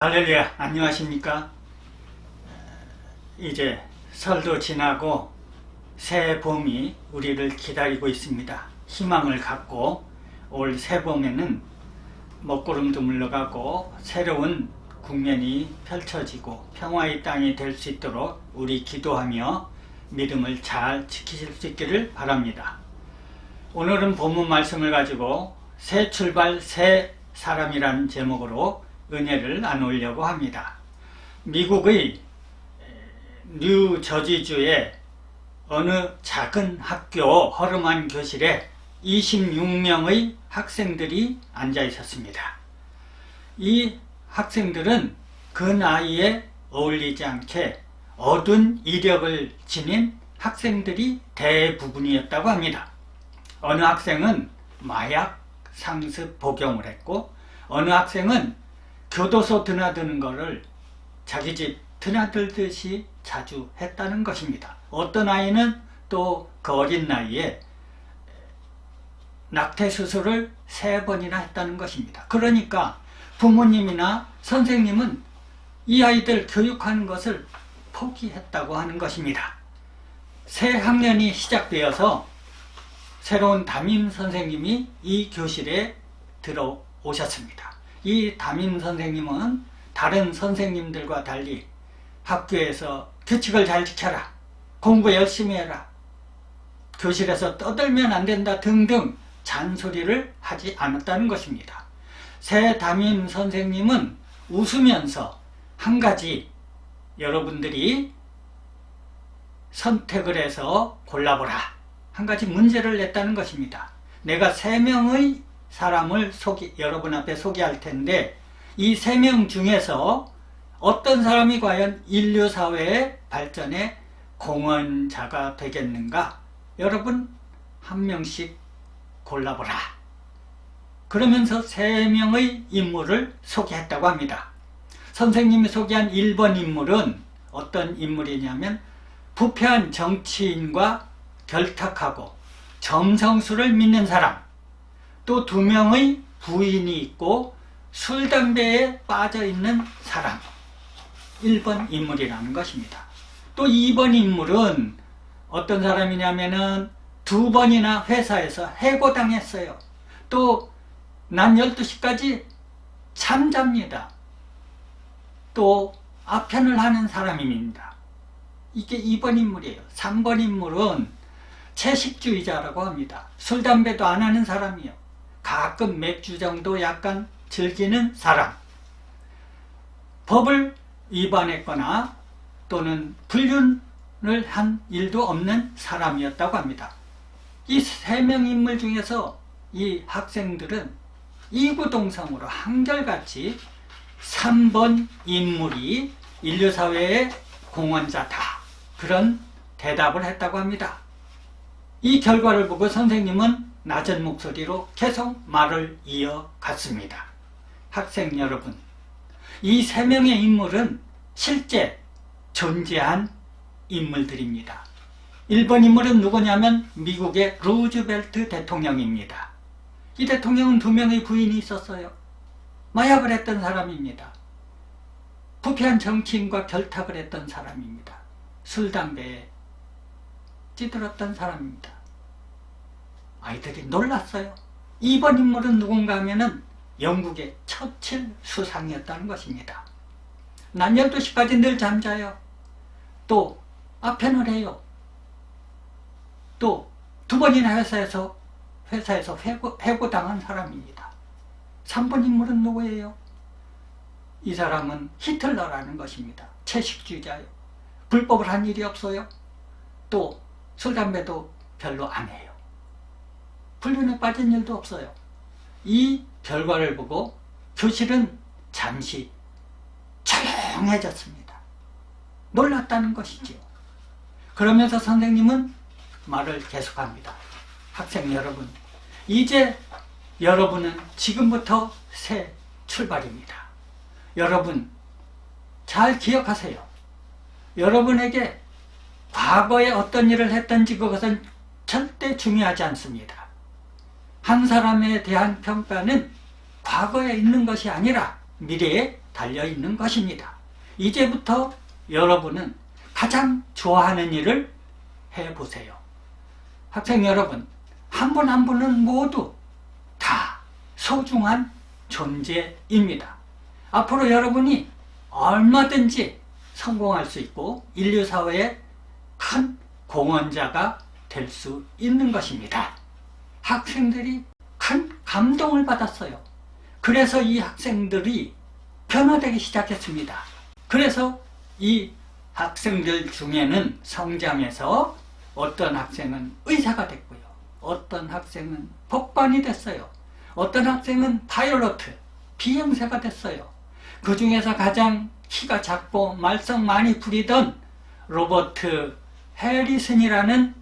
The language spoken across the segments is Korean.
할렐루야, 안녕하십니까? 이제 설도 지나고 새 봄이 우리를 기다리고 있습니다. 희망을 갖고 올 새 봄에는 먹구름도 물러가고 새로운 국면이 펼쳐지고 평화의 땅이 될 수 있도록 우리 기도하며 믿음을 잘 지키실 수 있기를 바랍니다. 오늘은 본문 말씀을 가지고 새 출발 새 사람이라는 제목으로 은혜를 나누려고 합니다. 미국의 뉴저지주의 어느 작은 학교 허름한 교실에 26명의 학생들이 앉아 있었습니다. 이 학생들은 그 나이에 어울리지 않게 어두운 이력을 지닌 학생들이 대부분이었다고 합니다. 어느 학생은 마약 상습 복용을 했고, 어느 학생은 교도소 드나드는 것을 자기 집 드나들듯이 자주 했다는 것입니다. 어떤 아이는 또 그 어린 나이에 낙태 수술을 3번이나 했다는 것입니다. 그러니까 부모님이나 선생님은 이 아이들 교육하는 것을 포기했다고 하는 것입니다. 새 학년이 시작되어서 새로운 담임 선생님이 이 교실에 들어오셨습니다. 이 담임 선생님은 다른 선생님들과 달리 학교에서 규칙을 잘 지켜라, 공부 열심히 해라, 교실에서 떠들면 안 된다 등등 잔소리를 하지 않았다는 것입니다. 새 담임 선생님은 웃으면서 한 가지 여러분들이 선택을 해서 골라보라, 한 가지 문제를 냈다는 것입니다. 내가 3명의 사람을 여러분 앞에 소개할 텐데, 이 3명 중에서 어떤 사람이 과연 인류 사회의 발전에 공헌자가 되겠는가? 여러분 한 명씩 골라보라. 그러면서 3명의 인물을 소개했다고 합니다. 선생님이 소개한 1번 인물은 어떤 인물이냐면, 부패한 정치인과 결탁하고 점성술을 믿는 사람, 또 2명의 부인이 있고 술, 담배에 빠져있는 사람, 1번 인물이라는 것입니다. 또 2번 인물은 어떤 사람이냐면은 2번이나 회사에서 해고당했어요. 또 낮 12시까지 잠잡니다. 또 아편을 하는 사람입니다. 이게 2번 인물이에요. 3번 인물은 채식주의자라고 합니다. 술, 담배도 안 하는 사람이에요. 가끔 맥주 정도 약간 즐기는 사람, 법을 위반했거나 또는 불륜을 한 일도 없는 사람이었다고 합니다. 이 3명 인물 중에서 이 학생들은 이구동성으로 한결같이 3번 인물이 인류사회의 공헌자다, 그런 대답을 했다고 합니다. 이 결과를 보고 선생님은 낮은 목소리로 계속 말을 이어갔습니다. 학생 여러분, 이 3명의 인물은 실제 존재한 인물들입니다. 1번 인물은 누구냐면 미국의 루즈벨트 대통령입니다. 이 대통령은 2명의 부인이 있었어요. 마약을 했던 사람입니다. 부패한 정치인과 결탁을 했던 사람입니다. 술, 담배에 찌들었던 사람입니다. 아이들이 놀랐어요. 2번 인물은 누군가 하면은 영국의 처칠 수상이었다는 것입니다. 낮 12시까지 늘 잠자요. 또 아편을 해요. 또 2번이나 회사에서 해고당한 사람입니다. 3번 인물은 누구예요? 이 사람은 히틀러라는 것입니다. 채식주의자예요. 불법을 한 일이 없어요. 또 술, 담배도 별로 안 해요. 불륜에 빠진 일도 없어요. 이 결과를 보고 교실은 잠시 조용해졌습니다. 놀랐다는 것이지요. 그러면서 선생님은 말을 계속합니다. 학생 여러분, 이제 여러분은 지금부터 새 출발입니다. 여러분 잘 기억하세요. 여러분에게 과거에 어떤 일을 했던지 그것은 절대 중요하지 않습니다. 한 사람에 대한 평가는 과거에 있는 것이 아니라 미래에 달려 있는 것입니다. 이제부터 여러분은 가장 좋아하는 일을 해보세요. 학생 여러분, 한 분 한 분은 모두 다 소중한 존재입니다. 앞으로 여러분이 얼마든지 성공할 수 있고 인류 사회의 큰 공헌자가 될 수 있는 것입니다. 학생들이 큰 감동을 받았어요. 그래서 이 학생들이 변화되기 시작했습니다. 그래서 이 학생들 중에는 성장해서 어떤 학생은 의사가 됐고요. 어떤 학생은 법관이 됐어요. 어떤 학생은 파일로트, 비행사가 됐어요. 그 중에서 가장 키가 작고 말썽 많이 부리던 로버트 해리슨이라는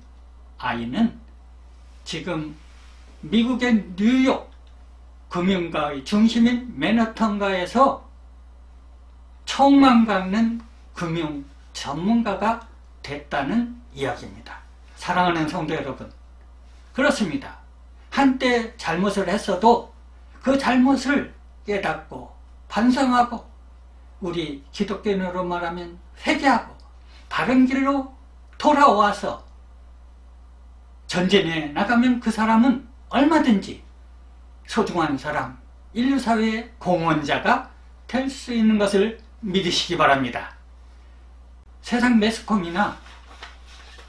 아이는 지금 미국의 뉴욕 금융가의 중심인 맨하탄가에서 총망 갖는 금융 전문가가 됐다는 이야기입니다. 사랑하는 성도 여러분, 그렇습니다. 한때 잘못을 했어도 그 잘못을 깨닫고 반성하고 우리 기독교인으로 말하면 회개하고 바른 길로 돌아와서 전진해 나가면 그 사람은 얼마든지 소중한 사람, 인류사회의 공헌자가 될 수 있는 것을 믿으시기 바랍니다. 세상 매스컴이나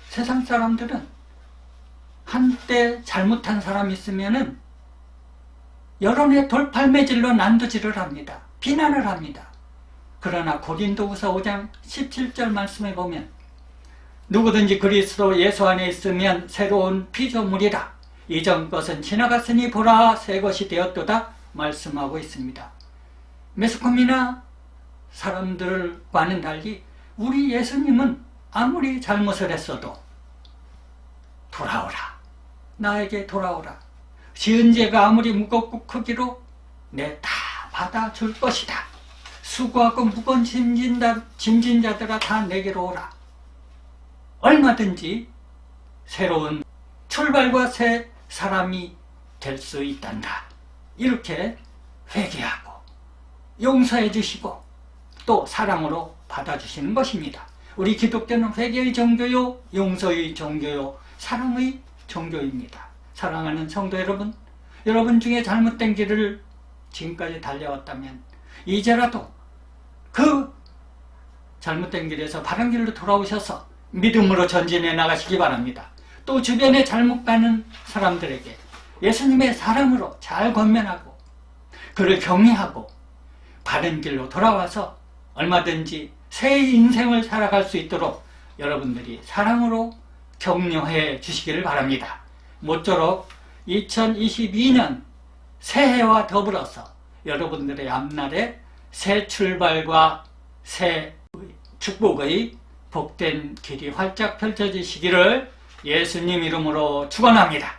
세상 사람들은 한때 잘못한 사람이 있으면은 여론의 돌팔매질로 난도질을 합니다. 비난을 합니다. 그러나 고린도후서 5장 17절 말씀에 보면 누구든지 그리스도 예수 안에 있으면 새로운 피조물이라. 이전 것은 지나갔으니 보라 새 것이 되었도다 말씀하고 있습니다. 매스컴이나 사람들과는 달리 우리 예수님은 아무리 잘못을 했어도 돌아오라. 나에게 돌아오라. 지은 죄가 아무리 무겁고 크기로 내 다 받아줄 것이다. 수고하고 무거운 짐진자들아 다 내게로 오라. 얼마든지 새로운 출발과 새 사람이 될 수 있단다. 이렇게 회개하고 용서해 주시고 또 사랑으로 받아주시는 것입니다. 우리 기독교는 회개의 종교요, 용서의 종교요, 사랑의 종교입니다. 사랑하는 성도 여러분, 여러분 중에 잘못된 길을 지금까지 달려왔다면 이제라도 그 잘못된 길에서 바른 길로 돌아오셔서 믿음으로 전진해 나가시기 바랍니다. 또 주변에 잘못 가는 사람들에게 예수님의 사랑으로 잘 권면하고 그를 격려하고 바른 길로 돌아와서 얼마든지 새 인생을 살아갈 수 있도록 여러분들이 사랑으로 격려해 주시기를 바랍니다. 모쪼록 2022년 새해와 더불어서 여러분들의 앞날에 새 출발과 새 축복의 복된 길이 활짝 펼쳐지시기를 예수님 이름으로 축원합니다.